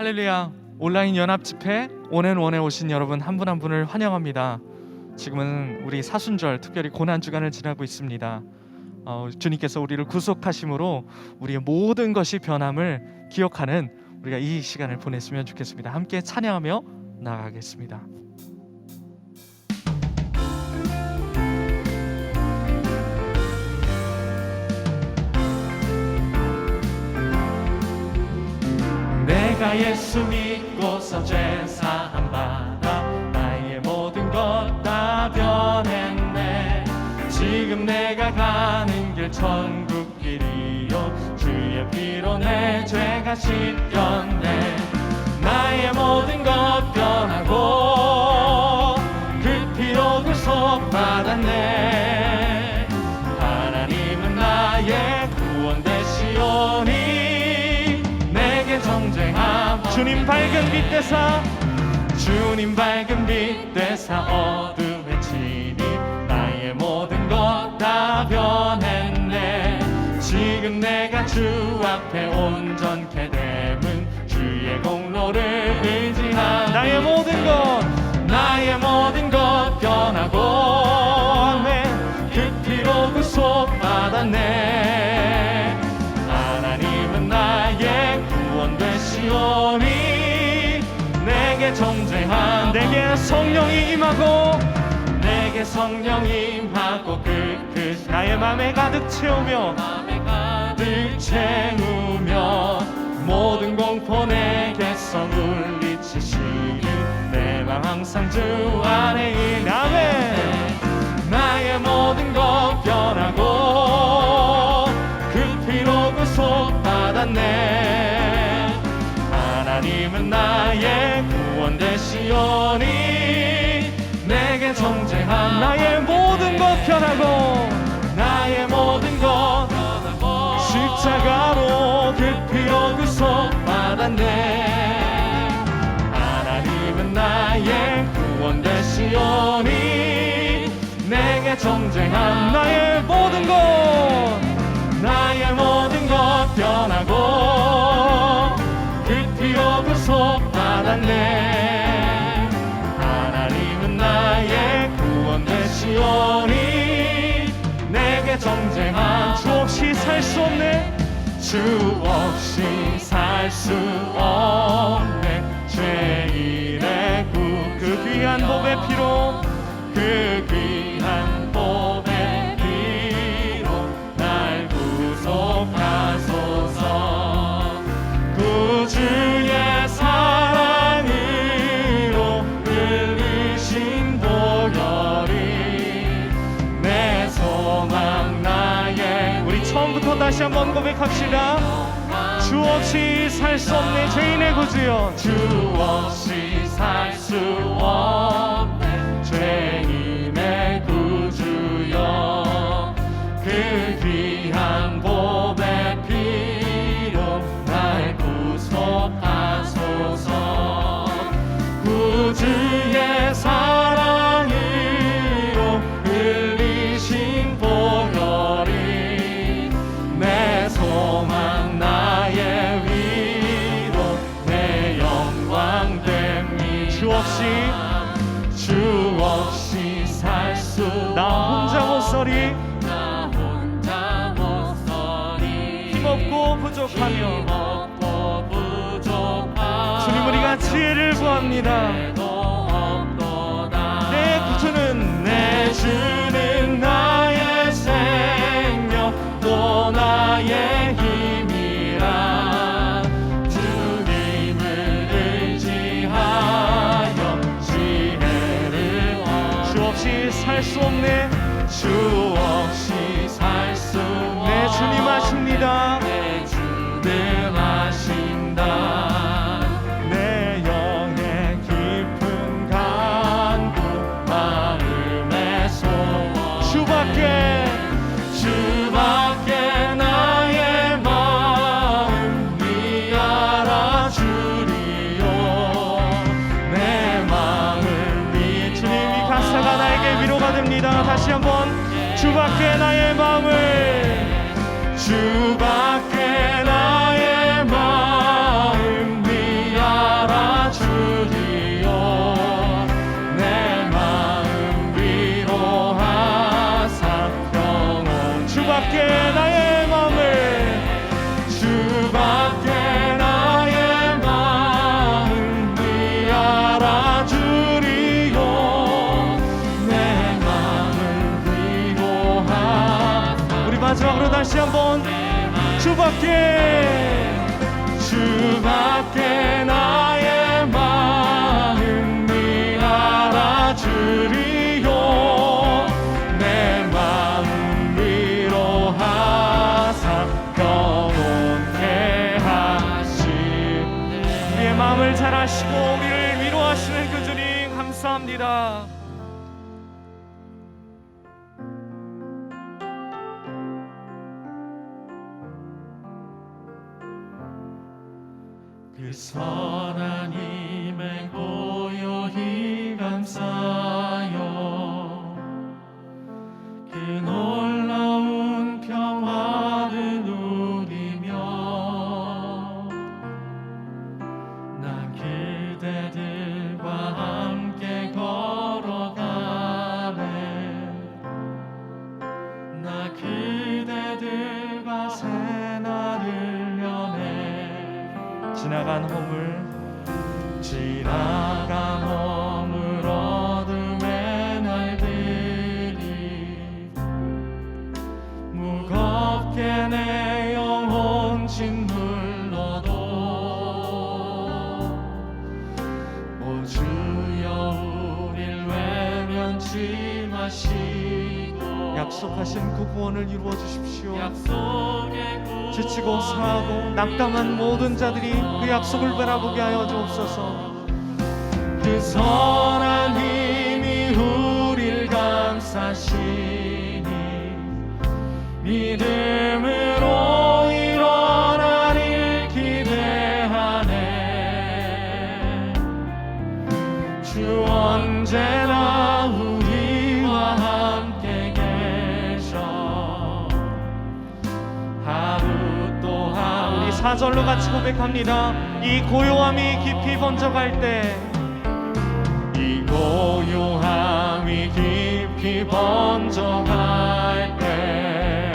할렐루야. 온라인 연합 집회 온앤원에 오신 여러분 한 분 한 분을 환영합니다. 지금은 우리 사순절, 특별히 고난 주간을 지나고 있습니다. 주님께서 우리를 구속하심으로 우리의 모든 것이 변함을 기억하는 우리가 이 시간을 보냈으면 좋겠습니다. 함께 찬양하며 나아가겠습니다. 내가 예수 믿고서 죄사함 받아 나의 모든 것 다 변했네. 지금 내가 가는 길 천국 길이요 주의 피로 내 죄가 씻겼네. 나의 모든 것 변하고 그 피로 구속받았네. 하나님은 나의 구원 되시오니 내게 정죄함. 주님 밝은 빛 되사, 주님 밝은 빛 되사 어둠에 치니 나의 모든 것 다 변했네. 지금 내가 주 앞에 온전케 됨은 주의 공로를 의지하네. 나의 모든 것 변하고 그 피로 구속받았네. 하나님은 나의 구원 되시오니 내게 정죄한. 내게 성령이 임하고 그 나의 맘에 가득 채우며 모든 공포 내게서 물리치시는 내 맘 항상 주 안에 있네. 나의 모든 것 변하고 그 피로 구속받았네. 하나님은 나의 구원 되시오니 내게 정죄한. 나의 모든 것 변하고 십자가로 그 피로 구속받았네. 하나님은 나의 구원 되시오니 내게 정죄한. 나의 모든 것 변하고 그 피로 구속받았네. 하나님은 나의 구원 되시오니 내게 정죄한. 주 없이 살 수 없네. 주 없이 살 수 없네. 죄인의 그 귀한 보배 피로, 그 귀한 보배 피로 날 구속하소서. 구주의 사랑으로 흘리신 보혈이 내 소망 나의. 우리 처음부터 다시 한번 고백합시다. 주 없이 살 수 없네. 죄인의 구주여. 주 없이 살 수 없네. 죄인의 구주여. 그 귀한 보배 피로 날 구속하소서. 구주의 사랑으로 흘리신 보혈이 내 소망 나의 위로 내 영광 됩니다. 주 없이 살 수. 나 혼자 못 서리. 힘없고 부족하며 주님 우리가 지혜를 구합니다. 내 주는 나의 생명 또 나의 힘이라. 주님을 의지하여 지혜를 주 없이 살 수 없네. 주 없이 살 수 없네. 주님 하십니다. 내 주님 하신다. 내 영의 깊은 간구 마음의 소원. 주밖에 나의 마음이 알아주리요. 내 마음이. 주님 이 가사가 나에게 위로가 됩니다. 다시 한번. 주밖에 나의 마음을. 주밖에 나의 마음이 알아주리요. 주밖에 나의 마음이 알아주리요. 내 마음 위로하사 평온케 하시. 우리의 마음을 잘 아시고 우리를 위로하시는 그 주님 감사합니다. 그 선한 힘에 고요히 감사여 그 놀라운 평화를 누리며 나 그대들과 함께 걸어가네. 나 그대들과 새날을 여네. 지나간 허물 어둠의 날들이 무겁게 내 영혼 짓눌러도 오 주여 우릴 외면치 마시고 약속하신 그 구원을 이루어 주십시오. 지치고 상하고 낙담한 모든 자들이 그 약속을 바라보게 하여 주옵소서. 그 선한 힘이 우릴 감싸시니 믿음으로 일어나길 기대하네. 주 언제나 우리와 함께 계셔. 우리 4절로 같이 고백합니다. 이 고요함이 깊이 번져갈 때, 이 고요함이 깊이 번져갈 때,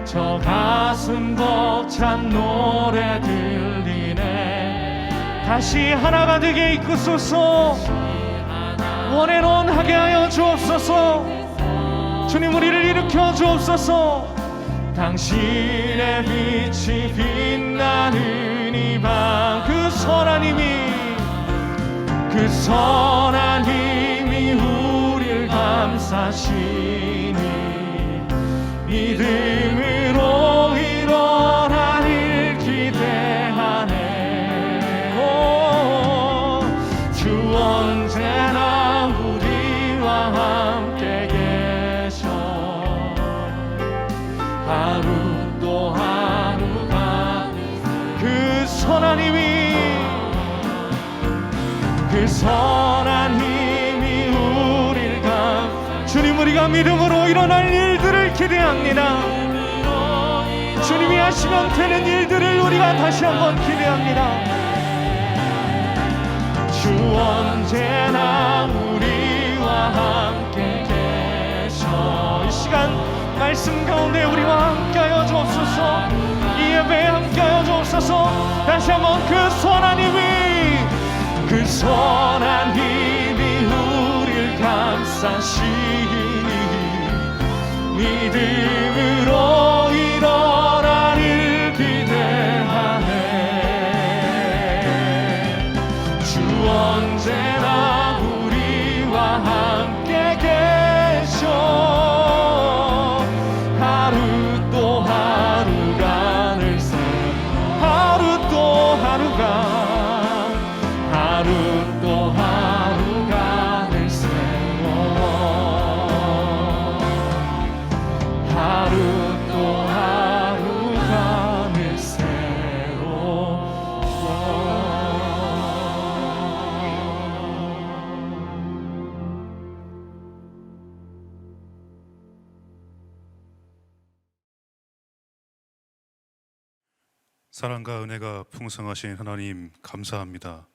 저 가슴 벅찬 노래 들리네. 다시 하나가 되게 이끄소서. 원앤원하게 하여 주옵소서. 주님 우리를 일으켜 주옵소서. 당신의 빛이 빛나는 이 밤, 그 선한 힘이 우릴 감싸시니 믿음으로 일어나길 기대하네. 오, 주 언제나 우리와 함께 계셔. 하루 또 하루가 그 선한 힘이 우릴 주님 우리가 믿음으로 일어날 일들을 기대합니다. 주님이 하시면 되는 일들을 우리가 다시 한번 기대합니다. 주 언제나 우리와 함께 계셔. 이 시간 말씀 가운데 우리와 함께하여 주옵소서. 이 예배에 함께하여 주옵소서. 다시 한번 그 선한 힘이 우릴 감싸시니 믿음으로 일어나길 기대하네. 주 언제나 우리와 함께 계셔. 하루 또 하루가 늘 새로 하루 또 하루가 늘 새로워. 하루 또 하루가 늘 새로워. 사랑과 은혜가 풍성하신 하나님 감사합니다.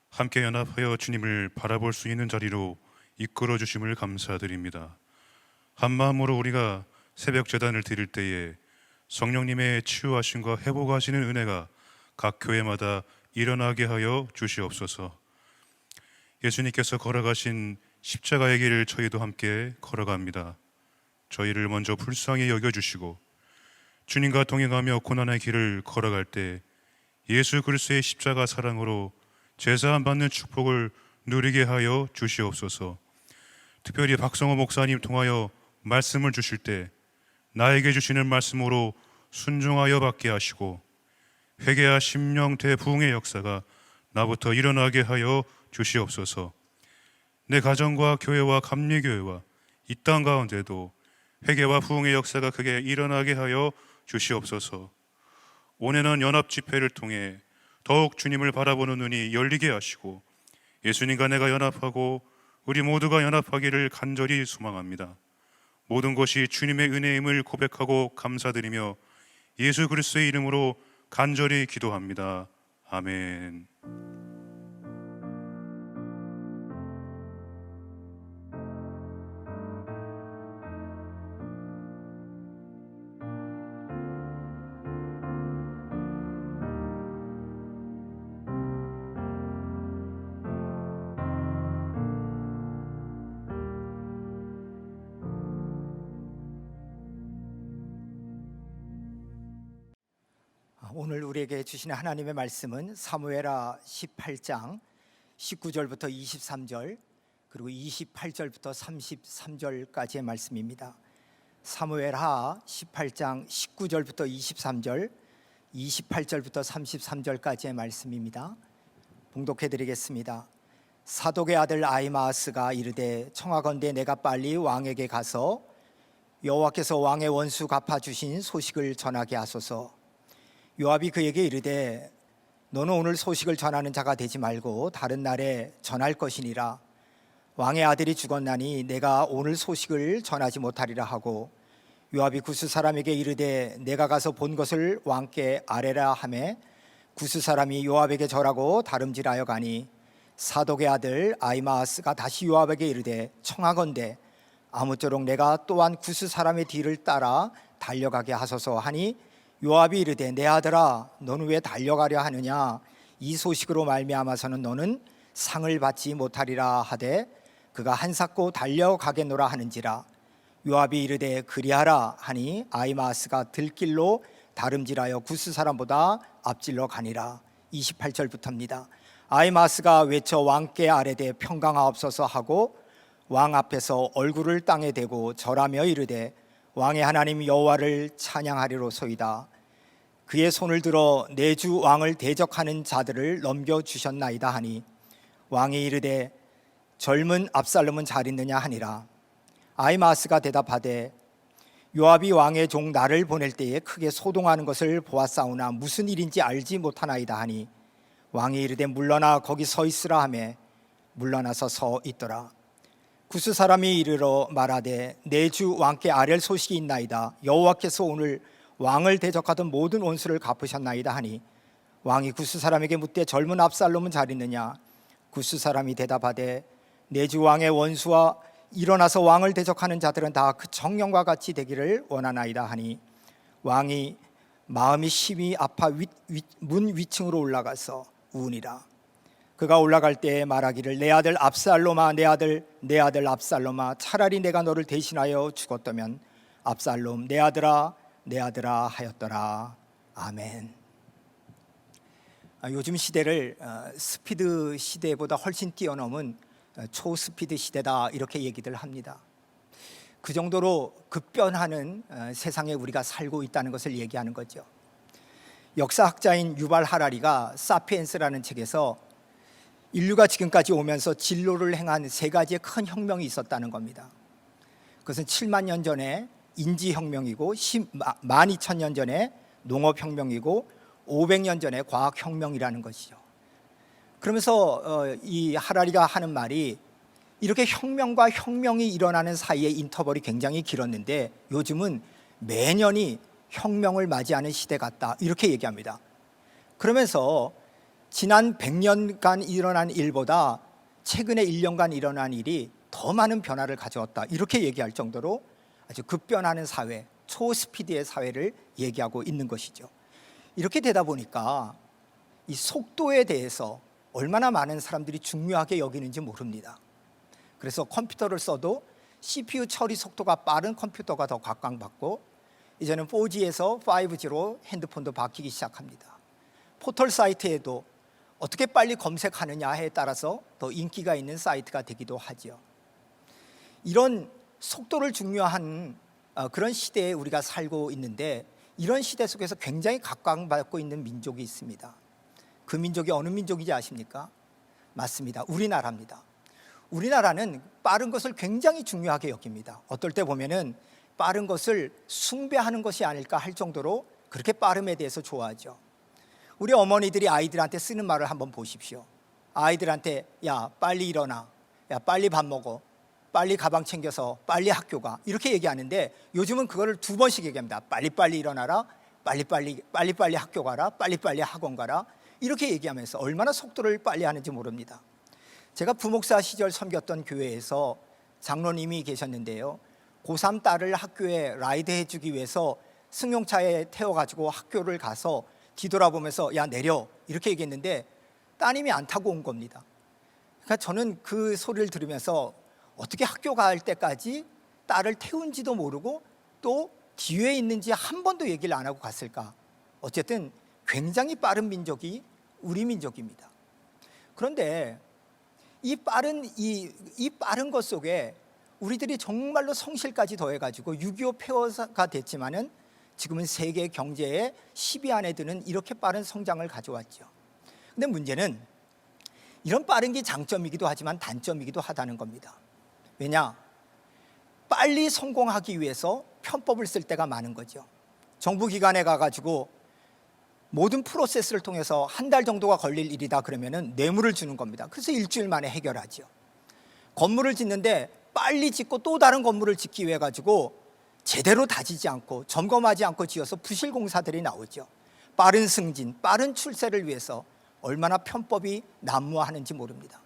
함께 연합하여 주님을 바라볼 수 있는 자리로 이끌어 주심을 감사드립니다. 한마음으로 우리가 새벽 제단을 드릴 때에 성령님의 치유하심과 회복하시는 은혜가 각 교회마다 일어나게 하여 주시옵소서. 예수님께서 걸어가신 십자가의 길을 저희도 함께 걸어갑니다. 저희를 먼저 불쌍히 여겨주시고 주님과 동행하며 고난의 길을 걸어갈 때 예수 그리스도의 십자가 사랑으로 제사함 받는 축복을 누리게 하여 주시옵소서. 특별히 박성호 목사님 통하여 말씀을 주실 때 나에게 주시는 말씀으로 순종하여 받게 하시고 회개와 심령 대부흥의 역사가 나부터 일어나게 하여 주시옵소서. 내 가정과 교회와 감리교회와 이 땅 가운데도 회개와 부흥의 역사가 크게 일어나게 하여 주시옵소서. 올해는 연합 집회를 통해 더욱 주님을 바라보는 눈이 열리게 하시고 예수님과 내가 연합하고 우리 모두가 연합하기를 간절히 소망합니다. 모든 것이 주님의 은혜임을 고백하고 감사드리며 예수 그리스도의 이름으로 간절히 기도합니다. 아멘. 오늘 우리에게 주시는 하나님의 말씀은 사무엘하 18장 19절부터 23절 그리고 28절부터 33절까지의 말씀입니다. 사무엘하 18장 19절부터 23절 28절부터 33절까지의 말씀입니다. 봉독해 드리겠습니다. 사독의 아들 아히마아스가 이르되 청하건대 내가 빨리 왕에게 가서 여호와께서 왕의 원수 갚아주신 소식을 전하게 하소서. 요압이 그에게 이르되 너는 오늘 소식을 전하는 자가 되지 말고 다른 날에 전할 것이니라. 왕의 아들이 죽었나니 내가 오늘 소식을 전하지 못하리라 하고 요압이 구스 사람에게 이르되 내가 가서 본 것을 왕께 아뢰라 하매 구스 사람이 요압에게 절하고 다름질하여 가니 사독의 아들 아히마아스가 다시 요압에게 이르되 청하건대 아무쪼록 내가 또한 구스 사람의 뒤를 따라 달려가게 하소서 하니 요압이 이르되 내 아들아 너는 왜 달려가려 하느냐 이 소식으로 말미암아서는 너는 상을 받지 못하리라 하되 그가 한삭고 달려가겠노라 하는지라. 요압이 이르되 그리하라 하니 아히마아스가 들길로 다름질하여 구스 사람보다 앞질러 가니라. 28절부터입니다. 아히마아스가 외쳐 왕께 아뢰되 평강하옵소서 하고 왕 앞에서 얼굴을 땅에 대고 절하며 이르되 왕의 하나님 여호와를 찬양하리로소이다. 그의 손을 들어 내 주 왕을 대적하는 자들을 넘겨주셨나이다 하니 왕이 이르되 젊은 압살롬은 잘 있느냐 하니라. 아히마아스가 대답하되 요압이 왕의 종 나를 보낼 때에 크게 소동하는 것을 보았사오나 무슨 일인지 알지 못하나이다 하니 왕이 이르되 물러나 거기 서 있으라 하매 물러나서 서 있더라. 구스 사람이 이르러 말하되 내 주 왕께 아랠 소식이 있나이다. 여호와께서 오늘 왕을 대적하던 모든 원수를 갚으셨나이다 하니 왕이 구스 사람에게 묻되 젊은 압살롬은 잘 있느냐. 구스 사람이 대답하되 내 주 왕의 원수와 일어나서 왕을 대적하는 자들은 다 그 정령과 같이 되기를 원하나이다 하니 왕이 마음이 심히 아파 문 위층으로 올라가서 우으니라. 그가 올라갈 때에 말하기를 내 아들 압살롬아 내 아들 압살롬아 차라리 내가 너를 대신하여 죽었다면 압살롬 내 아들아 하였더라. 아멘. 요즘 시대를 스피드 시대보다 훨씬 뛰어넘은 초스피드 시대다 이렇게 얘기들 합니다. 그 정도로 급변하는 세상에 우리가 살고 있다는 것을 얘기하는 거죠. 역사학자인 유발 하라리가 사피엔스라는 책에서 인류가 지금까지 오면서 진로를 행한 세 가지의 큰 혁명이 있었다는 겁니다. 그것은 7만 년 전에 인지혁명이고 12,000년 전에 농업혁명이고 500년 전에 과학혁명이라는 것이죠. 그러면서 이 하라리가 하는 말이 이렇게 혁명과 혁명이 일어나는 사이의 인터벌이 굉장히 길었는데 요즘은 매년이 혁명을 맞이하는 시대 같다 이렇게 얘기합니다. 그러면서 지난 100년간 일어난 일보다 최근에 1년간 일어난 일이 더 많은 변화를 가져왔다 이렇게 얘기할 정도로 아주 급변하는 사회, 초스피드의 사회를 얘기하고 있는 것이죠. 이렇게 되다 보니까 이 속도에 대해서 얼마나 많은 사람들이 중요하게 여기는지 모릅니다. 그래서 컴퓨터를 써도 CPU 처리 속도가 빠른 컴퓨터가 더 각광받고 이제는 4G에서 5G로 핸드폰도 바뀌기 시작합니다. 포털 사이트에도 어떻게 빨리 검색하느냐에 따라서 더 인기가 있는 사이트가 되기도 하죠. 이런 속도를 중요한 그런 시대에 우리가 살고 있는데, 이런 시대 속에서 굉장히 각광받고 있는 민족이 있습니다. 그 민족이 어느 민족인지 아십니까? 맞습니다. 우리나라입니다. 우리나라는 빠른 것을 굉장히 중요하게 여깁니다. 어떨 때 보면은 빠른 것을 숭배하는 것이 아닐까 할 정도로 그렇게 빠름에 대해서 좋아하죠. 우리 어머니들이 아이들한테 쓰는 말을 한번 보십시오. 아이들한테 야 빨리 일어나, 야 빨리 밥 먹어, 빨리 가방 챙겨서 빨리 학교 가, 이렇게 얘기하는데 요즘은 그거를 2번씩 얘기합니다. 빨리빨리 일어나라, 빨리빨리 학교 가라, 빨리빨리 학원 가라, 이렇게 얘기하면서 얼마나 속도를 빨리 하는지 모릅니다. 제가 부목사 시절 섬겼던 교회에서 장로님이 계셨는데요, 고3 딸을 학교에 라이드 해주기 위해서 승용차에 태워가지고 학교를 가서 뒤돌아보면서 야 내려, 이렇게 얘기했는데 따님이 안 타고 온 겁니다. 그러니까 저는 그 소리를 들으면서 어떻게 학교 갈 때까지 딸을 태운지도 모르고 또 뒤에 있는지 한 번도 얘기를 안 하고 갔을까. 어쨌든 굉장히 빠른 민족이 우리 민족입니다. 그런데 이 빠른 것 속에 우리들이 정말로 성실까지 더해가지고 6.25 폐허가 됐지만은 지금은 세계 경제의 10위 안에 드는 이렇게 빠른 성장을 가져왔죠. 근데 문제는 이런 빠른 게 장점이기도 하지만 단점이기도 하다는 겁니다. 왜냐? 빨리 성공하기 위해서 편법을 쓸 때가 많은 거죠. 정부기관에 가가지고 모든 프로세스를 통해서 한 달 정도가 걸릴 일이다 그러면은 뇌물을 주는 겁니다. 그래서 일주일 만에 해결하죠. 건물을 짓는데 빨리 짓고 또 다른 건물을 짓기 위해 가지고 제대로 다지지 않고 점검하지 않고 지어서 부실공사들이 나오죠. 빠른 승진, 빠른 출세를 위해서 얼마나 편법이 난무하는지 모릅니다.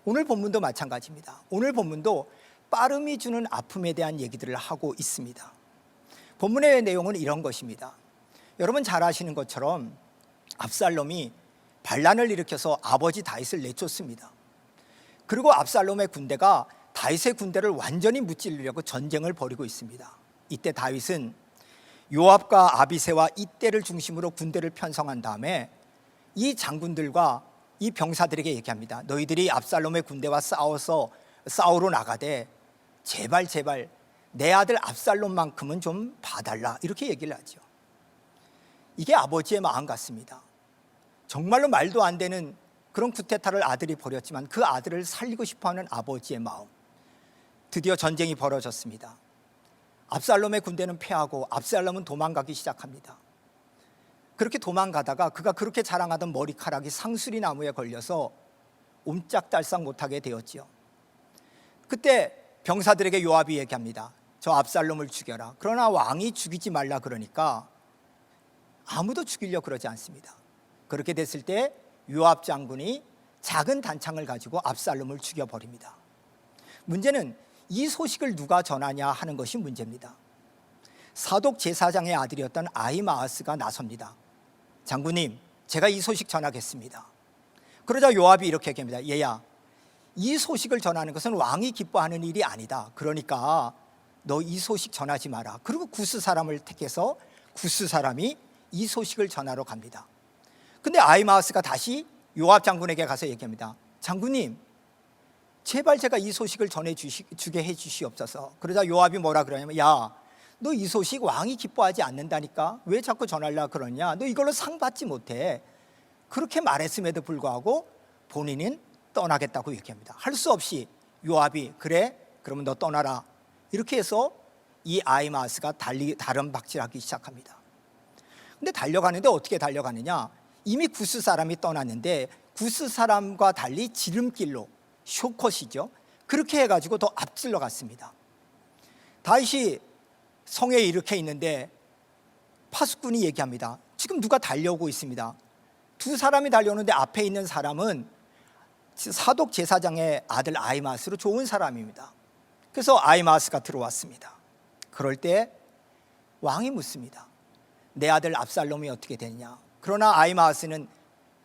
오늘 본문도 마찬가지입니다. 오늘 본문도 빠름이 주는 아픔에 대한 얘기들을 하고 있습니다. 본문의 내용은 이런 것입니다. 여러분 잘 아시는 것처럼 압살롬이 반란을 일으켜서 아버지 다윗을 내쫓습니다. 그리고 압살롬의 군대가 다윗의 군대를 완전히 무찌르려고 전쟁을 벌이고 있습니다. 이때 다윗은 요압과 아비새와 이때를 중심으로 군대를 편성한 다음에 이 장군들과 이 병사들에게 얘기합니다. 너희들이 압살롬의 군대와 싸우러 나가되 제발 내 아들 압살롬만큼은 좀 봐달라, 이렇게 얘기를 하죠. 이게 아버지의 마음 같습니다. 정말로 말도 안 되는 그런 쿠데타를 아들이 벌였지만 그 아들을 살리고 싶어하는 아버지의 마음. 드디어 전쟁이 벌어졌습니다. 압살롬의 군대는 패하고 압살롬은 도망가기 시작합니다. 그렇게 도망가다가 그가 그렇게 자랑하던 머리카락이 상수리 나무에 걸려서 옴짝달싹 못하게 되었지요. 그때 병사들에게 요압이 얘기합니다. 저 압살롬을 죽여라. 그러나 왕이 죽이지 말라 그러니까 아무도 죽이려고 그러지 않습니다. 그렇게 됐을 때 요압 장군이 작은 단창을 가지고 압살롬을 죽여버립니다. 문제는 이 소식을 누가 전하냐 하는 것이 문제입니다. 사독 제사장의 아들이었던 아히마아스가 나섭니다. 장군님, 제가 이 소식 전하겠습니다. 그러자 요압이 이렇게 얘기합니다. 얘야, 이 소식을 전하는 것은 왕이 기뻐하는 일이 아니다. 그러니까 너 이 소식 전하지 마라. 그리고 구스 사람을 택해서 구스 사람이 이 소식을 전하러 갑니다. 근데 아히마아스가 다시 요압 장군에게 가서 얘기합니다. 장군님, 제발 제가 이 소식을 전해주게 해주시옵소서. 그러자 요압이 뭐라 그러냐면, 야, 너 이 소식 왕이 기뻐하지 않는다니까 왜 자꾸 전하려고 그러냐, 너 이걸로 상 받지 못해. 그렇게 말했음에도 불구하고 본인은 떠나겠다고 얘기합니다. 할 수 없이 요압이 그래? 그러면 너 떠나라. 이렇게 해서 이 아히마아스가 다른 박질하기 시작합니다. 근데 달려가는데 어떻게 달려가느냐, 이미 구스 사람이 떠났는데 구스 사람과 달리 지름길로, 쇼컷이죠, 그렇게 해가지고 더 앞질러 갔습니다. 다윗이 성에 이렇게 있는데 파수꾼이 얘기합니다. 지금 누가 달려오고 있습니다. 두 사람이 달려오는데 앞에 있는 사람은 사독 제사장의 아들 아히마아스로 좋은 사람입니다. 그래서 아히마아스가 들어왔습니다. 그럴 때 왕이 묻습니다. 내 아들 압살롬이 어떻게 되느냐. 그러나 아히마아스는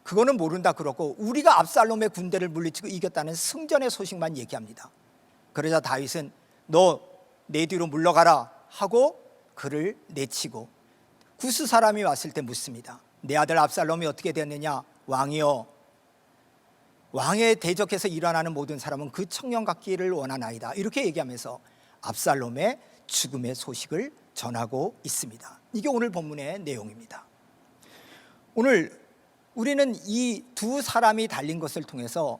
그거는 모른다 그러고 우리가 압살롬의 군대를 물리치고 이겼다는 승전의 소식만 얘기합니다. 그러자 다윗은 너 내 뒤로 물러가라 하고 그를 내치고 구스 사람이 왔을 때 묻습니다. 내 아들 압살롬이 어떻게 되었느냐? 왕이여, 왕에 대적해서 일어나는 모든 사람은 그 청년 같기를 원하나이다. 이렇게 얘기하면서 압살롬의 죽음의 소식을 전하고 있습니다. 이게 오늘 본문의 내용입니다. 오늘 우리는 이 두 사람이 달린 것을 통해서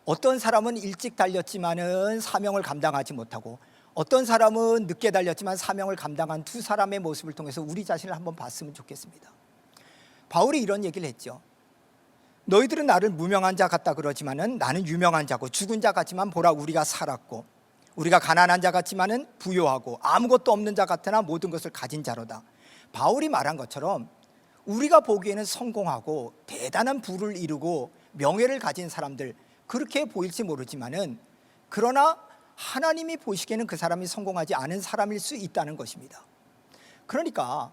어떤 사람은 일찍 달렸지만은 사명을 감당하지 못하고 어떤 사람은 늦게 달렸지만 사명을 감당한 두 사람의 모습을 통해서 우리 자신을 한번 봤으면 좋겠습니다. 바울이 이런 얘기를 했죠. 너희들은 나를 무명한 자 같다 그러지만은 나는 유명한 자고 죽은 자 같지만 보라 우리가 살았고 우리가 가난한 자 같지만은 부요하고 아무것도 없는 자 같으나 모든 것을 가진 자로다. 바울이 말한 것처럼 우리가 보기에는 성공하고 대단한 부를 이루고 명예를 가진 사람들 그렇게 보일지 모르지만은 그러나 하나님이 보시기에는 그 사람이 성공하지 않은 사람일 수 있다는 것입니다. 그러니까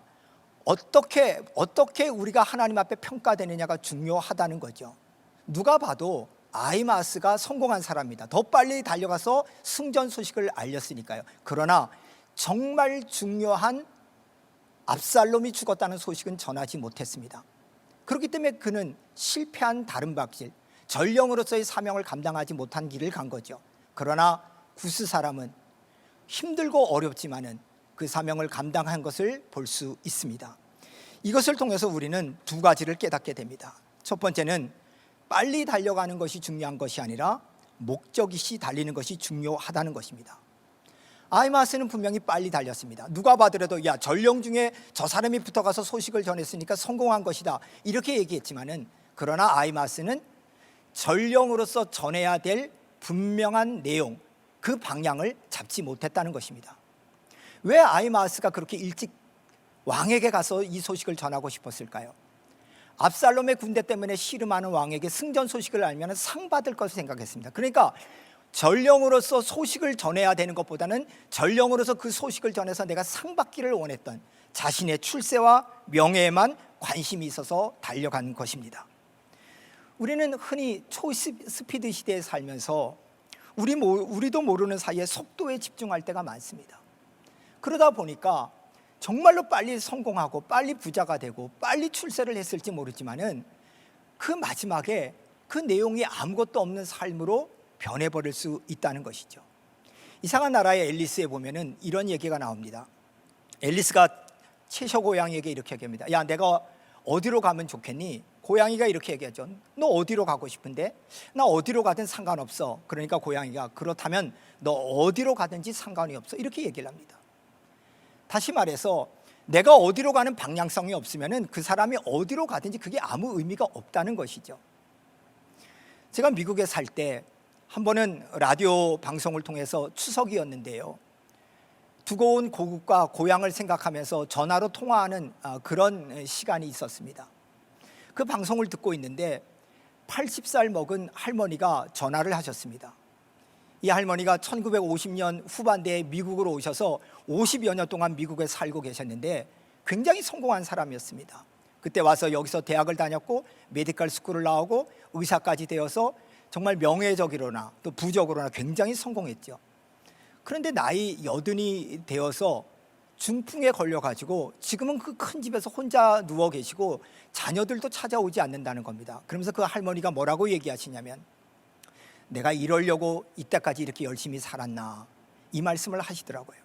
어떻게 우리가 하나님 앞에 평가되느냐가 중요하다는 거죠. 누가 봐도 아히마스가 성공한 사람입니다. 더 빨리 달려가서 승전 소식을 알렸으니까요. 그러나 정말 중요한 압살롬이 죽었다는 소식은 전하지 못했습니다. 그렇기 때문에 그는 실패한 다름박질, 전령으로서의 사명을 감당하지 못한 길을 간 거죠. 그러나 구스 사람은 힘들고 어렵지만은 그 사명을 감당한 것을 볼 수 있습니다. 이것을 통해서 우리는 두 가지를 깨닫게 됩니다. 첫 번째는 빨리 달려가는 것이 중요한 것이 아니라 목적이시 달리는 것이 중요하다는 것입니다. 아히마스는 분명히 빨리 달렸습니다. 누가 봐더라도 야 전령 중에 저 사람이 붙어가서 소식을 전했으니까 성공한 것이다 이렇게 얘기했지만은 그러나 아히마스는 전령으로서 전해야 될 분명한 내용 그 방향을 잡지 못했다는 것입니다. 왜 아히마스가 그렇게 일찍 왕에게 가서 이 소식을 전하고 싶었을까요? 압살롬의 군대 때문에 씨름하는 왕에게 승전 소식을 알면 상 받을 것을 생각했습니다. 그러니까 전령으로서 소식을 전해야 되는 것보다는 전령으로서 그 소식을 전해서 내가 상 받기를 원했던 자신의 출세와 명예에만 관심이 있어서 달려간 것입니다. 우리는 흔히 초스피드 시대에 살면서 우리도 모르는 사이에 속도에 집중할 때가 많습니다. 그러다 보니까 정말로 빨리 성공하고 빨리 부자가 되고 빨리 출세를 했을지 모르지만은 그 마지막에 그 내용이 아무것도 없는 삶으로 변해버릴 수 있다는 것이죠. 이상한 나라의 앨리스에 보면은 이런 얘기가 나옵니다. 앨리스가 채셔 고양이에게 이렇게 얘기합니다. 야, 내가 어디로 가면 좋겠니? 고양이가 이렇게 얘기하죠. 너 어디로 가고 싶은데? 나 어디로 가든 상관없어. 그러니까 고양이가 그렇다면 너 어디로 가든지 상관이 없어. 이렇게 얘기를 합니다. 다시 말해서 내가 어디로 가는 방향성이 없으면은 그 사람이 어디로 가든지 그게 아무 의미가 없다는 것이죠. 제가 미국에 살 때 한 번은 라디오 방송을 통해서 추석이었는데요. 두고 온 고국과 고향을 생각하면서 전화로 통화하는 그런 시간이 있었습니다. 그 방송을 듣고 있는데 80살 먹은 할머니가 전화를 하셨습니다. 이 할머니가 1950년 후반대에 미국으로 오셔서 50여 년 동안 미국에 살고 계셨는데 굉장히 성공한 사람이었습니다. 그때 와서 여기서 대학을 다녔고 메디컬 스쿨을 나오고 의사까지 되어서 정말 명예적으로나 또 부적으로나 굉장히 성공했죠. 그런데 나이 80이 되어서 중풍에 걸려가지고 지금은 그 큰 집에서 혼자 누워 계시고 자녀들도 찾아오지 않는다는 겁니다. 그러면서 그 할머니가 뭐라고 얘기하시냐면 내가 이러려고 이때까지 이렇게 열심히 살았나 이 말씀을 하시더라고요.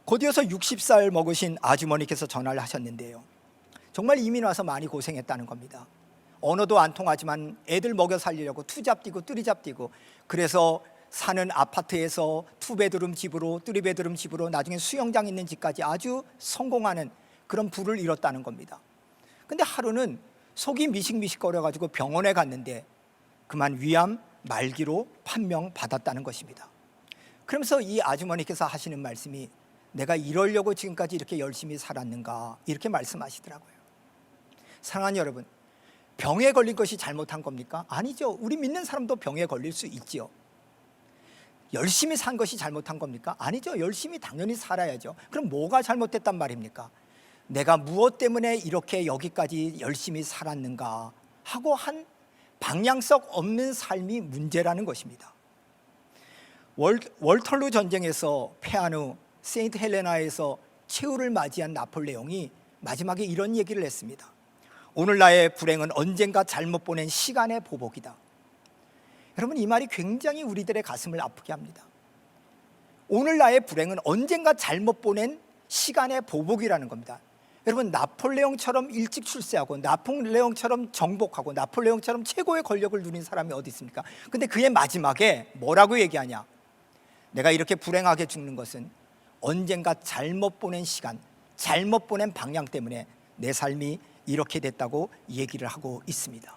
곧이어서 60살 먹으신 아주머니께서 전화를 하셨는데요. 정말 이민 와서 많이 고생했다는 겁니다. 언어도 안 통하지만 애들 먹여 살리려고 투잡 뛰고 뜨리잡 뛰고 그래서 사는 아파트에서 투베드룸 집으로 쓰리베드룸 집으로 나중에 수영장 있는 집까지 아주 성공하는 그런 부를 이뤘다는 겁니다. 근데 하루는 속이 미식미식거려가지고 병원에 갔는데 그만 위암 말기로 판명받았다는 것입니다. 그러면서 이 아주머니께서 하시는 말씀이 내가 이러려고 지금까지 이렇게 열심히 살았는가 이렇게 말씀하시더라고요. 사랑하는 여러분, 병에 걸린 것이 잘못한 겁니까? 아니죠. 우리 믿는 사람도 병에 걸릴 수 있지요. 열심히 산 것이 잘못한 겁니까? 아니죠. 열심히 당연히 살아야죠. 그럼 뭐가 잘못됐단 말입니까? 내가 무엇 때문에 이렇게 여기까지 열심히 살았는가 하고 한 방향성 없는 삶이 문제라는 것입니다. 월털루 전쟁에서 패한 후 세인트 헬레나에서 최후를 맞이한 나폴레옹이 마지막에 이런 얘기를 했습니다. 오늘 나의 불행은 언젠가 잘못 보낸 시간의 보복이다. 여러분, 이 말이 굉장히 우리들의 가슴을 아프게 합니다. 오늘 나의 불행은 언젠가 잘못 보낸 시간의 보복이라는 겁니다. 여러분, 나폴레옹처럼 일찍 출세하고 나폴레옹처럼 정복하고 나폴레옹처럼 최고의 권력을 누린 사람이 어디 있습니까? 근데 그의 마지막에 뭐라고 얘기하냐? 내가 이렇게 불행하게 죽는 것은 언젠가 잘못 보낸 시간, 잘못 보낸 방향 때문에 내 삶이 이렇게 됐다고 얘기를 하고 있습니다.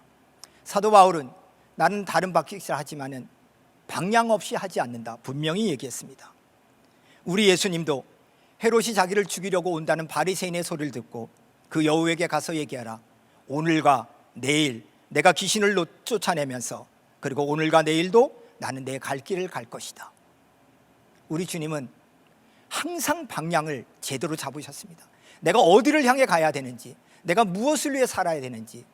사도 바울은 나는 다른 방식을 하지만은 방향 없이 하지 않는다, 분명히 얘기했습니다. 우리 예수님도 헤롯이 자기를 죽이려고 온다는 바리새인의 소리를 듣고 그 여우에게 가서 얘기하라. 오늘과 내일 내가 귀신을 쫓아내면서 그리고 오늘과 내일도 나는 내 갈 길을 갈 것이다. 우리 주님은 항상 방향을 제대로 잡으셨습니다. 내가 어디를 향해 가야 되는지, 내가 무엇을 위해 살아야 되는지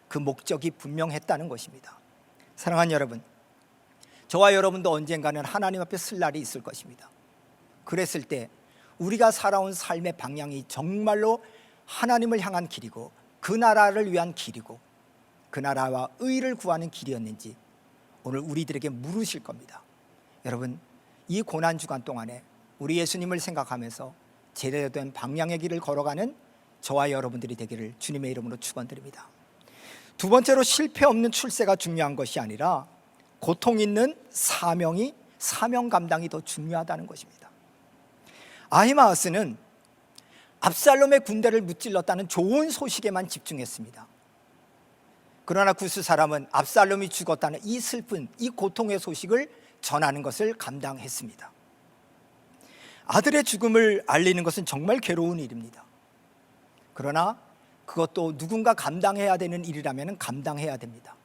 그 목적이 분명했다는 것입니다. 사랑하는 여러분, 저와 여러분도 언젠가는 하나님 앞에 설 날이 있을 것입니다. 그랬을 때 우리가 살아온 삶의 방향이 정말로 하나님을 향한 길이고 그 나라를 위한 길이고 그 나라와 의를 구하는 길이었는지 오늘 우리들에게 물으실 겁니다. 여러분, 이 고난주간 동안에 우리 예수님을 생각하면서 제대로 된 방향의 길을 걸어가는 저와 여러분들이 되기를 주님의 이름으로 축원드립니다. 두 번째로, 실패 없는 출세가 중요한 것이 아니라 고통 있는 사명 감당이 더 중요하다는 것입니다. 아히마아스는 압살롬의 군대를 무찔렀다는 좋은 소식에만 집중했습니다. 그러나 구스 사람은 압살롬이 죽었다는 이 슬픈, 이 고통의 소식을 전하는 것을 감당했습니다. 아들의 죽음을 알리는 것은 정말 괴로운 일입니다. 그러나 그것도 누군가 감당해야 되는 일이라면 감당해야 됩니다.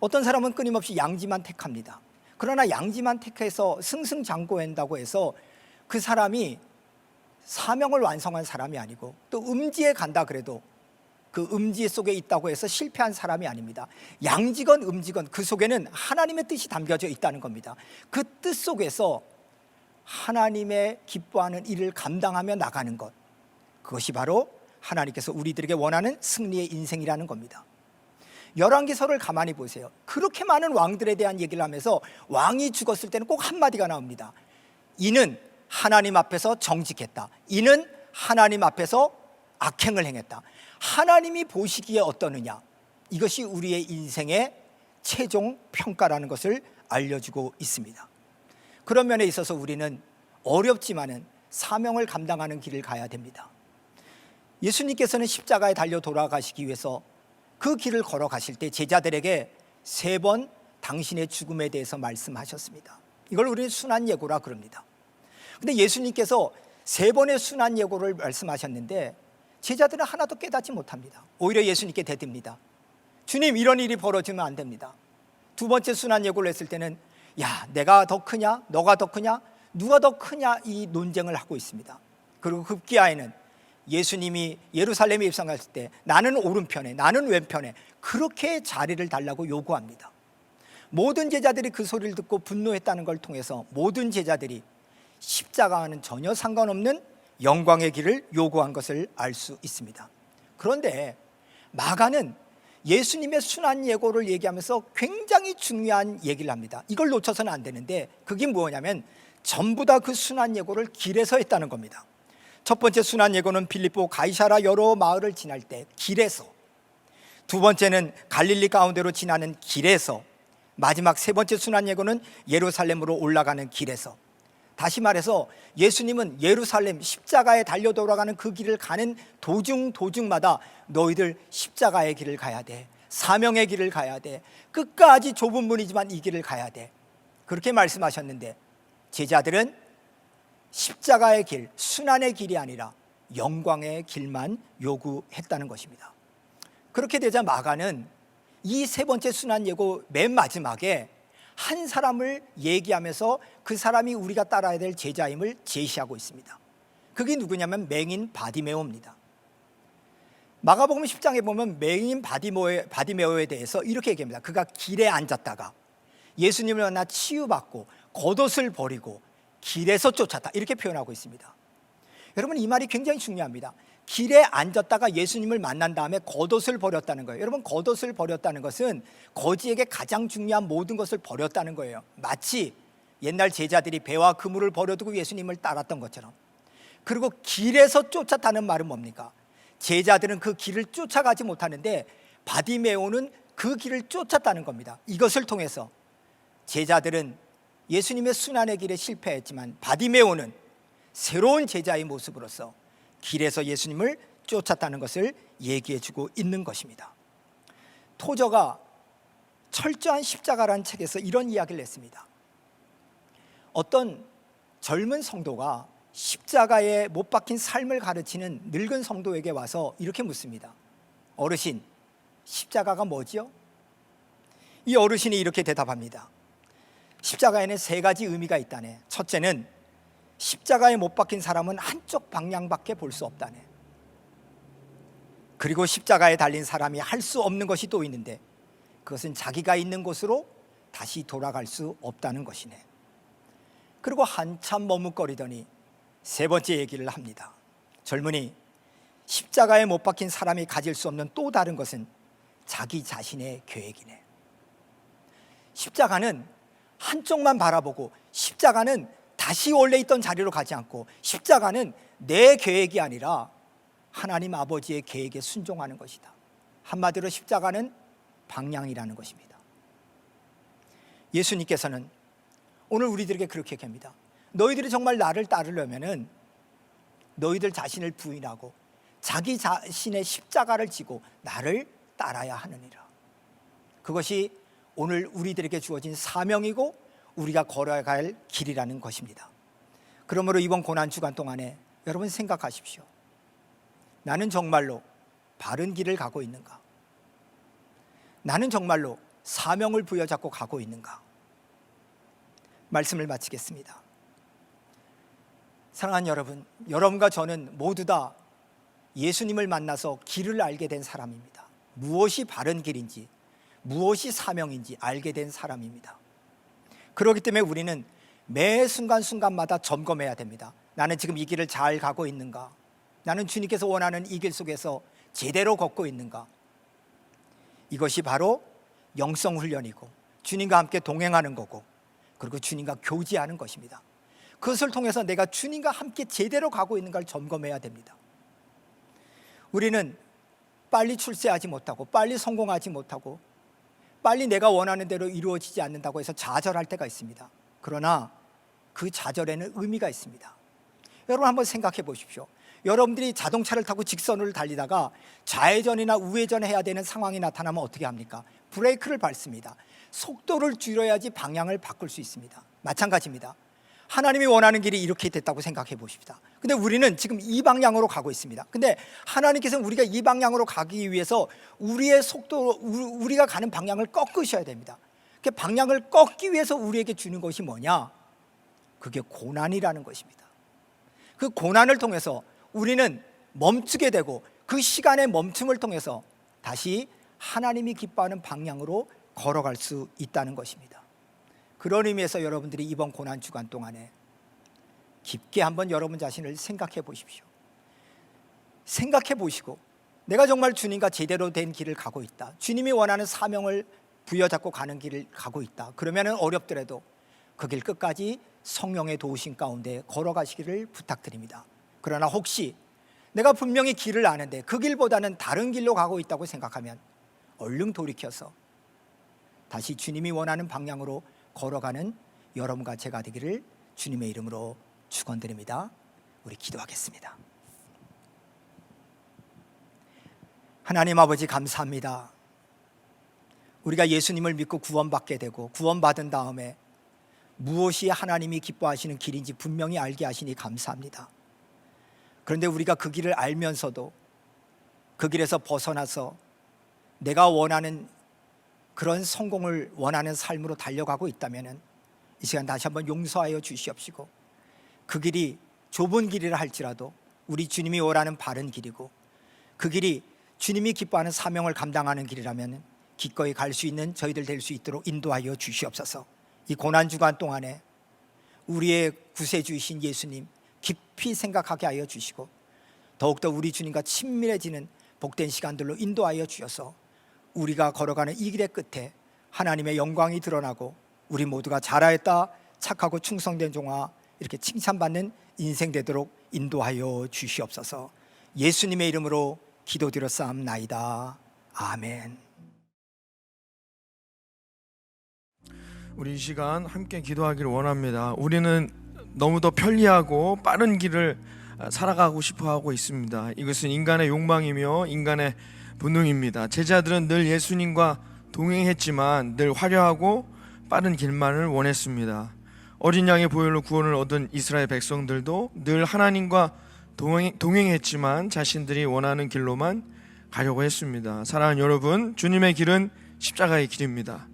어떤 사람은 끊임없이 양지만 택합니다. 그러나 양지만 택해서 승승장구한다고 해서 그 사람이 사명을 완성한 사람이 아니고, 또 음지에 간다 그래도 그 음지 속에 있다고 해서 실패한 사람이 아닙니다. 양지건 음지건 그 속에는 하나님의 뜻이 담겨져 있다는 겁니다. 그 뜻 속에서 하나님의 기뻐하는 일을 감당하며 나가는 것, 그것이 바로 하나님께서 우리들에게 원하는 승리의 인생이라는 겁니다. 열왕기서를 가만히 보세요. 그렇게 많은 왕들에 대한 얘기를 하면서 왕이 죽었을 때는 꼭 한마디가 나옵니다. 이는 하나님 앞에서 정직했다. 이는 하나님 앞에서 악행을 행했다. 하나님이 보시기에 어떠느냐, 이것이 우리의 인생의 최종 평가라는 것을 알려주고 있습니다. 그런 면에 있어서 우리는 어렵지만은 사명을 감당하는 길을 가야 됩니다. 예수님께서는 십자가에 달려 돌아가시기 위해서 그 길을 걸어가실 때 제자들에게 3번 당신의 죽음에 대해서 말씀하셨습니다. 이걸 우리는 순환 예고라 그럽니다. 근데 예수님께서 3번의 순환 예고를 말씀하셨는데 제자들은 하나도 깨닫지 못합니다. 오히려 예수님께 대듭니다. 주님, 이런 일이 벌어지면 안 됩니다. 2번째 순환 예고를 했을 때는 야, 내가 더 크냐, 너가 더 크냐, 누가 더 크냐, 이 논쟁을 하고 있습니다. 그리고 급기야에는 예수님이 예루살렘에 입성했을 때 나는 오른편에, 나는 왼편에, 그렇게 자리를 달라고 요구합니다. 모든 제자들이 그 소리를 듣고 분노했다는 걸 통해서 모든 제자들이 십자가와는 전혀 상관없는 영광의 길을 요구한 것을 알 수 있습니다. 그런데 마가는 예수님의 순환 예고를 얘기하면서 굉장히 중요한 얘기를 합니다. 이걸 놓쳐서는 안 되는데 그게 뭐냐면 전부 다 그 순환 예고를 길에서 했다는 겁니다. 첫 번째 순환 예고는 빌립보 가이사라 여러 마을을 지날 때 길에서, 두 번째는 갈릴리 가운데로 지나는 길에서, 마지막 3번째 순환 예고는 예루살렘으로 올라가는 길에서. 다시 말해서 예수님은 예루살렘 십자가에 달려 돌아가는 그 길을 가는 도중마다 너희들 십자가의 길을 가야 돼, 사명의 길을 가야 돼, 끝까지 좁은 문이지만 이 길을 가야 돼, 그렇게 말씀하셨는데 제자들은 십자가의 길, 순환의 길이 아니라 영광의 길만 요구했다는 것입니다. 그렇게 되자 마가는 이 3번째 순환 예고 맨 마지막에 한 사람을 얘기하면서 그 사람이 우리가 따라야 될 제자임을 제시하고 있습니다. 그게 누구냐면 맹인 바디메오입니다. 마가복음 10장에 보면 맹인 바디메오에 대해서 이렇게 얘기합니다. 그가 길에 앉았다가 예수님을 만나 치유받고 겉옷을 버리고 길에서 쫓았다, 이렇게 표현하고 있습니다. 여러분, 이 말이 굉장히 중요합니다. 길에 앉았다가 예수님을 만난 다음에 겉옷을 버렸다는 거예요. 여러분, 겉옷을 버렸다는 것은 거지에게 가장 중요한 모든 것을 버렸다는 거예요. 마치 옛날 제자들이 배와 그물을 버려두고 예수님을 따랐던 것처럼. 그리고 길에서 쫓았다는 말은 뭡니까? 제자들은 그 길을 쫓아가지 못하는데 바디메오는 그 길을 쫓았다는 겁니다. 이것을 통해서 제자들은 예수님의 순환의 길에 실패했지만 바디메오는 새로운 제자의 모습으로서 길에서 예수님을 쫓았다는 것을 얘기해주고 있는 것입니다. 토저가 철저한 십자가라는 책에서 이런 이야기를 했습니다. 어떤 젊은 성도가 십자가에 못 박힌 삶을 가르치는 늙은 성도에게 와서 이렇게 묻습니다. 어르신, 십자가가 뭐지요? 이 어르신이 이렇게 대답합니다. 십자가에는 세 가지 의미가 있다네. 첫째는 십자가에 못 박힌 사람은 한쪽 방향밖에 볼 수 없다네. 그리고 십자가에 달린 사람이 할 수 없는 것이 또 있는데 그것은 자기가 있는 곳으로 다시 돌아갈 수 없다는 것이네. 그리고 한참 머뭇거리더니 세 번째 얘기를 합니다. 젊은이, 십자가에 못 박힌 사람이 가질 수 없는 또 다른 것은 자기 자신의 계획이네. 십자가는 한쪽만 바라보고, 십자가는 다시 원래 있던 자리로 가지 않고, 십자가는 내 계획이 아니라 하나님 아버지의 계획에 순종하는 것이다. 한마디로 십자가는 방향이라는 것입니다. 예수님께서는 오늘 우리들에게 그렇게 얘기합니다. 너희들이 정말 나를 따르려면은 너희들 자신을 부인하고 자기 자신의 십자가를 지고 나를 따라야 하느니라. 그것이 오늘 우리들에게 주어진 사명이고 우리가 걸어야 할 길이라는 것입니다. 그러므로 이번 고난주간 동안에 여러분 생각하십시오. 나는 정말로 바른 길을 가고 있는가? 나는 정말로 사명을 부여잡고 가고 있는가? 말씀을 마치겠습니다. 사랑하는 여러분, 여러분과 저는 모두 다 예수님을 만나서 길을 알게 된 사람입니다. 무엇이 바른 길인지, 무엇이 사명인지 알게 된 사람입니다. 그렇기 때문에 우리는 매 순간순간마다 점검해야 됩니다. 나는 지금 이 길을 잘 가고 있는가? 나는 주님께서 원하는 이 길 속에서 제대로 걷고 있는가? 이것이 바로 영성 훈련이고 주님과 함께 동행하는 거고, 그리고 주님과 교제하는 것입니다. 그것을 통해서 내가 주님과 함께 제대로 가고 있는가를 점검해야 됩니다. 우리는 빨리 출세하지 못하고 빨리 성공하지 못하고 빨리 내가 원하는 대로 이루어지지 않는다고 해서 좌절할 때가 있습니다. 그러나 그 좌절에는 의미가 있습니다. 여러분 한번 생각해 보십시오. 여러분들이 자동차를 타고 직선으로 달리다가 좌회전이나 우회전 해야 되는 상황이 나타나면 어떻게 합니까? 브레이크를 밟습니다. 속도를 줄여야지 방향을 바꿀 수 있습니다. 마찬가지입니다. 하나님이 원하는 길이 이렇게 됐다고 생각해 보십시다. 근데 우리는 지금 이 방향으로 가고 있습니다. 근데 하나님께서는 우리가 이 방향으로 가기 위해서 우리의 속도로 우리가 가는 방향을 꺾으셔야 됩니다. 그 방향을 꺾기 위해서 우리에게 주는 것이 뭐냐? 그게 고난이라는 것입니다. 그 고난을 통해서 우리는 멈추게 되고 그 시간의 멈춤을 통해서 다시 하나님이 기뻐하는 방향으로 걸어갈 수 있다는 것입니다. 그런 의미에서 여러분들이 이번 고난주간 동안에 깊게 한번 여러분 자신을 생각해 보십시오. 생각해 보시고 내가 정말 주님과 제대로 된 길을 가고 있다, 주님이 원하는 사명을 부여잡고 가는 길을 가고 있다, 그러면 어렵더라도 그 길 끝까지 성령의 도우심 가운데 걸어가시기를 부탁드립니다. 그러나 혹시 내가 분명히 길을 아는데 그 길보다는 다른 길로 가고 있다고 생각하면 얼른 돌이켜서 다시 주님이 원하는 방향으로 걸어가는 여러분과 제가 되기를 주님의 이름으로 축원드립니다. 우리 기도하겠습니다. 하나님 아버지, 감사합니다. 우리가 예수님을 믿고 구원받게 되고 구원받은 다음에 무엇이 하나님이 기뻐하시는 길인지 분명히 알게 하시니 감사합니다. 그런데 우리가 그 길을 알면서도 그 길에서 벗어나서 내가 원하는 그런 성공을 원하는 삶으로 달려가고 있다면 이 시간 다시 한번 용서하여 주시옵시고, 그 길이 좁은 길이라 할지라도 우리 주님이 원하는 바른 길이고 그 길이 주님이 기뻐하는 사명을 감당하는 길이라면 기꺼이 갈 수 있는 저희들 될 수 있도록 인도하여 주시옵소서. 이 고난주간 동안에 우리의 구세주이신 예수님, 깊이 생각하게 하여 주시고 더욱더 우리 주님과 친밀해지는 복된 시간들로 인도하여 주셔서 우리가 걸어가는 이 길의 끝에 하나님의 영광이 드러나고 우리 모두가 잘하였다, 착하고 충성된 종아, 이렇게 칭찬받는 인생 되도록 인도하여 주시옵소서. 예수님의 이름으로 기도드렸사옵나이다. 아멘. 우리 이 시간 함께 기도하기를 원합니다. 우리는 너무도 편리하고 빠른 길을 살아가고 싶어 하고 있습니다. 이것은 인간의 욕망이며 인간의 본능입니다. 제자들은 늘 예수님과 동행했지만 늘 화려하고 빠른 길만을 원했습니다. 어린 양의 보혈로 구원을 얻은 이스라엘 백성들도 늘 하나님과 동행했지만 자신들이 원하는 길로만 가려고 했습니다. 사랑하는 여러분, 주님의 길은 십자가의 길입니다.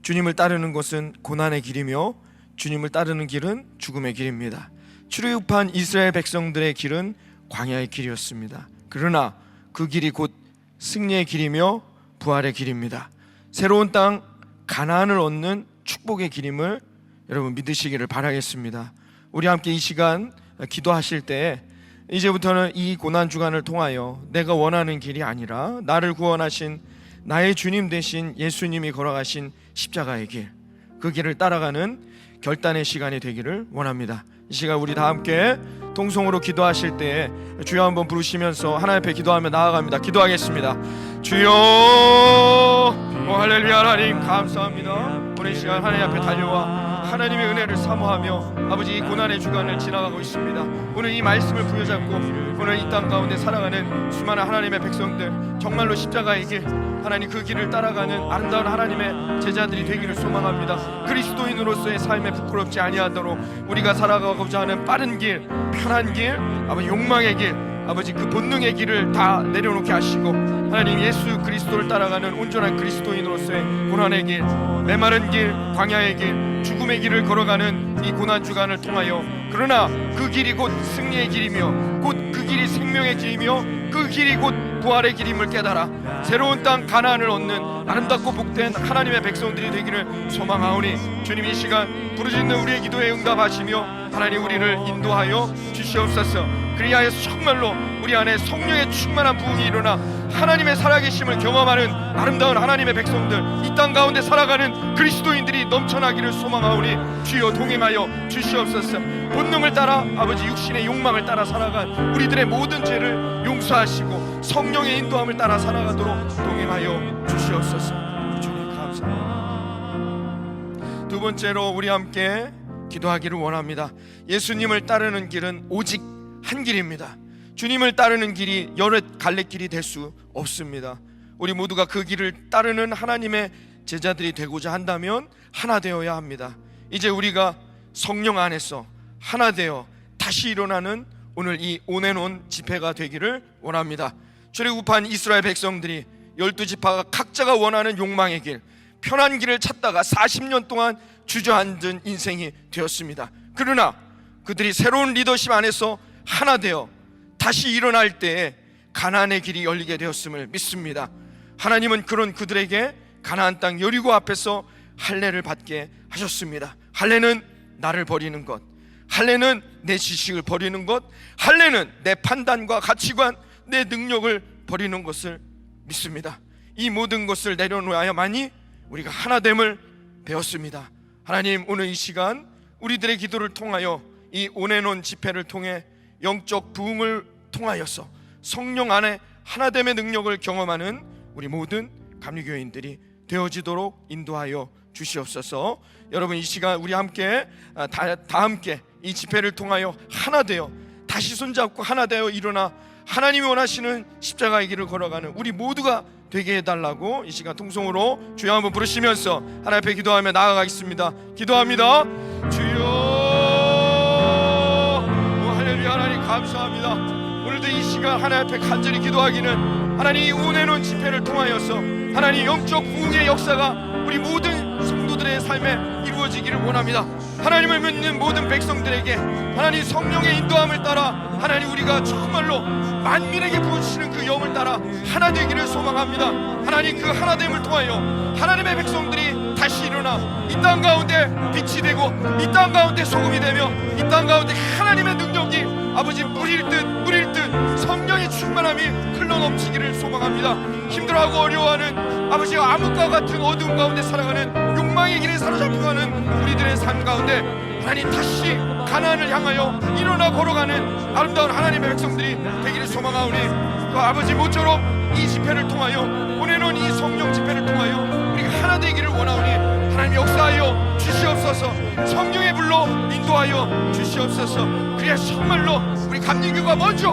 주님을 따르는 것은 고난의 길이며 주님을 따르는 길은 죽음의 길입니다. 출애굽한 이스라엘 백성들의 길은 광야의 길이었습니다. 그러나 그 길이 곧 승리의 길이며 부활의 길입니다. 새로운 땅 가나안을 얻는 축복의 길임을 여러분 믿으시기를 바라겠습니다. 우리 함께 이 시간 기도하실 때 이제부터는 이 고난 주간을 통하여 내가 원하는 길이 아니라 나를 구원하신 나의 주님 되신 예수님이 걸어가신 십자가의 길, 그 길을 따라가는 결단의 시간이 되기를 원합니다. 이 시간 우리 다 함께 통성으로 기도하실 때 주여 한번 부르시면서 하나님 앞에 기도하며 나아갑니다. 기도하겠습니다. 주여, 할렐루야. 하나님 감사합니다. 오늘 이 시간 하나님 앞에 달려와 하나님의 은혜를 사모하며 아버지 이 고난의 주간을 지나가고 있습니다. 오늘 이 말씀을 부여잡고 오늘 이 땅 가운데 살아가는 수많은 하나님의 백성들, 정말로 십자가의 길, 하나님 그 길을 따라가는 아름다운 하나님의 제자들이 되기를 소망합니다. 그리스도인으로서의 삶에 부끄럽지 아니하도록 우리가 살아가고자 하는 빠른 길, 편한 길, 아버지 욕망의 길, 아버지 그 본능의 길을 다 내려놓게 하시고 하나님 예수 그리스도를 따라가는 온전한 그리스도인으로서의 고난의 길, 메마른 길, 광야의 길, 죽음의 길을 걸어가는 이 고난 주간을 통하여 그러나 그 길이 곧 승리의 길이며 곧 그 길이 생명의 길이며 그 길이 곧 부활의 길임을 깨달아 새로운 땅 가나안을 얻는 아름답고 복된 하나님의 백성들이 되기를 소망하오니 주님 이 시간 부르짖는 우리의 기도에 응답하시며 하나님 우리를 인도하여 주시옵소서. 그리하여서 정말로 우리 안에 성령의 충만한 부흥이 일어나 하나님의 살아계심을 경험하는 아름다운 하나님의 백성들, 이 땅 가운데 살아가는 그리스도인들이 넘쳐나기를 소망하오니 주여 동행하여 주시옵소서. 본능을 따라 아버지 육신의 욕망을 따라 살아간 우리들의 모든 죄를 용서하시고 성령의 인도함을 따라 살아가도록 동행하여 주시옵소서. 주님 감사합니다. 두 번째로 우리 함께 기도하기를 원합니다. 예수님을 따르는 길은 오직 한 길입니다. 주님을 따르는 길이 여러 갈래길이 될 수 없습니다. 우리 모두가 그 길을 따르는 하나님의 제자들이 되고자 한다면 하나 되어야 합니다. 이제 우리가 성령 안에서 하나 되어 다시 일어나는 오늘 이 온앤온 집회가 되기를 원합니다. 출애굽한 이스라엘 백성들이 12지파가 각자가 원하는 욕망의 길, 편한 길을 찾다가 40년 동안 주저앉은 인생이 되었습니다. 그러나 그들이 새로운 리더십 안에서 하나 되어 다시 일어날 때에 가나안의 길이 열리게 되었음을 믿습니다. 하나님은 그런 그들에게 가나안 땅 여리고 앞에서 할례를 받게 하셨습니다. 할례는 나를 버리는 것, 할례는 내 지식을 버리는 것, 할례는 내 판단과 가치관, 내 능력을 버리는 것을 믿습니다. 이 모든 것을 내려놓아야만이 우리가 하나됨을 배웠습니다. 하나님 오늘 이 시간 우리들의 기도를 통하여 이 온앤온 집회를 통해 영적 부흥을 통하여서 성령 안에 하나됨의 능력을 경험하는 우리 모든 감리교인들이 되어지도록 인도하여 주시옵소서. 여러분 이 시간 우리 함께 다 함께 이 집회를 통하여 하나 되어 다시 손잡고 하나 되어 일어나 하나님이 원하시는 십자가의 길을 걸어가는 우리 모두가 되게 해달라고 이 시간 통성으로 주여 한번 부르시면서 하나님 앞에 기도하며 나아가겠습니다. 기도합니다. 주여, 할렐루야. 하나님 감사합니다. 오늘도 이 시간 하나님 앞에 간절히 기도하기는 하나님 이 온앤온 집회를 통하여서 하나님 영적 부흥의 역사가 우리 모든 성도들의 삶에 이루어지기를 원합니다. 하나님을 믿는 모든 백성들에게 하나님 성령의 인도함을 따라 하나님 우리가 정말로 만민에게 부어주시는 그 영을 따라 하나 되기를 소망합니다. 하나님 그 하나됨을 통하여 하나님의 백성들이 다시 일어나 이 땅 가운데 빛이 되고 이 땅 가운데 소금이 되며 이 땅 가운데 하나님의 능력이 아버지 물일 듯 성령의 충만함이 흘러넘치기를 소망합니다. 힘들어하고 어려워하는 아버지 암흑과 같은 어두움 가운데 살아가는 욕망의 길에 사로잡혀가는 우리들의 삶 가운데 하나님 다시 가나안을 향하여 일어나 걸어가는 아름다운 하나님의 백성들이 되기를 소망하오니 그 아버지 모처럼 이 집회를 통하여 보내놓은 이 성령 집회를 통하여 우리가 하나 되기를 원하오니 하나님 역사하여 주시옵소서. 성령의 불로 인도하여 주시옵소서. 그래야 정말로 우리 감리교가 먼저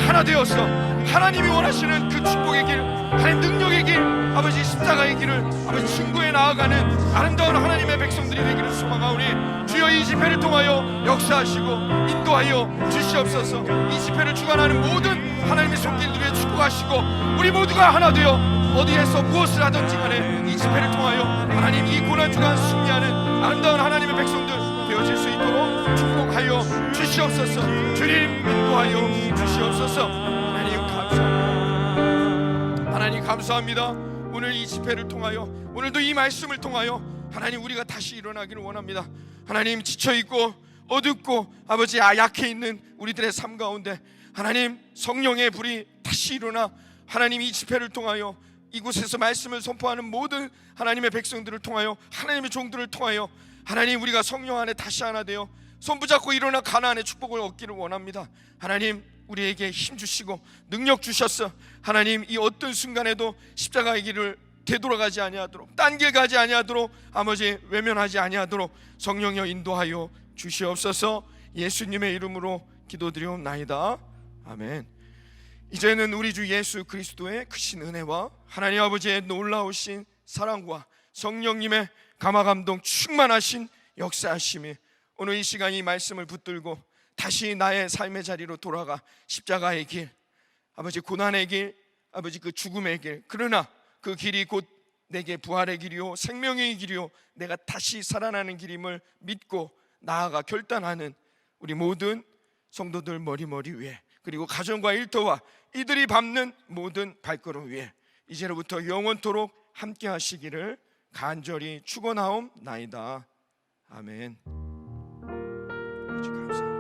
하나 되어서 하나님이 원하시는 그 축복의 길, 하나님 능력의 길, 아버지 십자가의 길을 아버지 증거해 나아가는 아름다운 하나님의 백성들이 되기를 소망하오니 주여 이 집회를 통하여 역사하시고 인도하여 주시옵소서. 이 집회를 주관하는 모든 하나님의 손길들을 축복하시고 우리 모두가 하나 되어 어디에서 무엇을 하든지 간에 이 집회를 통하여 하나님 이 고난주간 승리하는 아름다운 하나님의 백성들 되어질 수 있도록 축복하여 주시옵소서. 주님 인도하여 주시옵소서. 하나님 감사합니다. 하나님 감사합니다. 오늘 이 집회를 통하여 오늘도 이 말씀을 통하여 하나님 우리가 다시 일어나기를 원합니다. 하나님 지쳐있고 어둡고 아버지 약해 있는 우리들의 삶 가운데 하나님 성령의 불이 다시 일어나 하나님 이 집회를 통하여 이곳에서 말씀을 선포하는 모든 하나님의 백성들을 통하여 하나님의 종들을 통하여 하나님 우리가 성령 안에 다시 하나 되어 손붙잡고 일어나 가나안의 축복을 얻기를 원합니다. 하나님 우리에게 힘 주시고 능력 주셨어. 하나님 이 어떤 순간에도 십자가의 길을 되돌아가지 아니하도록 딴 길 가지 아니하도록 아버지 외면하지 아니하도록 성령여 인도하여 주시옵소서. 예수님의 이름으로 기도드리옵나이다. 아멘. 이제는 우리 주 예수 그리스도의 크신 은혜와 하나님 아버지의 놀라우신 사랑과 성령님의 감화감동 충만하신 역사하심이 오늘 이 시간 이 말씀을 붙들고 다시 나의 삶의 자리로 돌아가 십자가의 길, 아버지 고난의 길, 아버지 그 죽음의 길, 그러나 그 길이 곧 내게 부활의 길이요 생명의 길이요 내가 다시 살아나는 길임을 믿고 나아가 결단하는 우리 모든 성도들 머리머리 위에 그리고 가정과 일터와 이들이 밟는 모든 발걸음 위에 이제로부터 영원토록 함께 하시기를 간절히 축원하옵나이다. 아멘. 아버지 감사합니다.